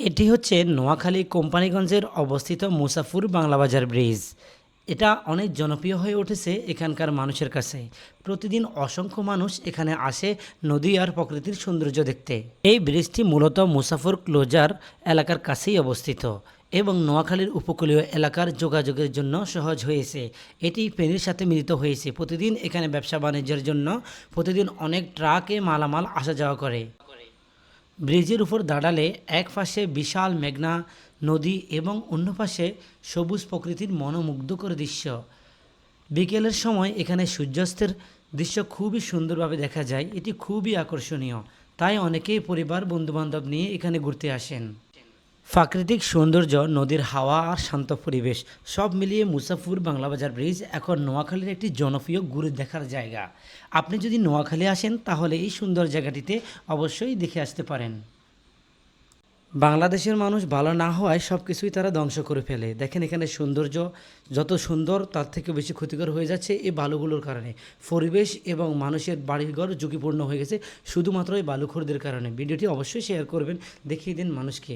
এটি হচ্ছে নোয়াখালী কোম্পানিগঞ্জের অবস্থিত মুসাফুর বাংলা বাজার ব্রিজ। এটা অনেক জনপ্রিয় হয়ে উঠেছে এখানকার মানুষের কাছে। প্রতিদিন অসংখ্য মানুষ এখানে আসে নদী আর প্রকৃতির সৌন্দর্য দেখতে। এই ব্রিজটি মূলত মুসাফুর ক্লোজার এলাকার কাছেই অবস্থিত এবং নোয়াখালীর উপকূলীয় এলাকার যোগাযোগের জন্য সহজ হয়েছে। এটি ফেনীর সাথে মিলিত হয়েছে। প্রতিদিন এখানে ব্যবসা বাণিজ্যের জন্য প্রতিদিন অনেক ট্রাকে মালামাল আসা যাওয়া করে। ব্রিজের উপর দাঁড়ালে এক পাশে বিশাল মেঘনা নদী এবং অন্য পাশে সবুজ প্রকৃতির মনোমুগ্ধকর দৃশ্য। বিকেলের সময় এখানে সূর্যাস্তের দৃশ্য খুবই সুন্দরভাবে দেখা যায়। এটি খুবই আকর্ষণীয়, তাই অনেকেই পরিবার বন্ধুবান্ধব নিয়ে এখানে ঘুরতে আসেন। প্রাকৃতিক সৌন্দর্য, নদীর হাওয়া আর শান্ত পরিবেশ সব মিলিয়ে মুসাফুর বাংলা বাজার ব্রিজ এখন নোয়াখালীর একটি জনপ্রিয় ঘুরে দেখার জায়গা। আপনি যদি নোয়াখালী আসেন তাহলে এই সুন্দর জায়গাটিতে অবশ্যই দেখে আসতে পারেন। বাংলাদেশের মানুষ ভালো না হওয়ায় সব কিছুই তারা ধ্বংস করে ফেলে। দেখেন এখানে সৌন্দর্য যত সুন্দর তার থেকে বেশি ক্ষতিকর হয়ে যাচ্ছে এই বালুগুলোর কারণে। পরিবেশ এবং মানুষের বাড়িঘর ঝুঁকিপূর্ণ হয়ে গেছে শুধুমাত্র এই বালুখোরদের কারণে। ভিডিওটি অবশ্যই শেয়ার করবেন, দেখিয়ে দিন মানুষকে।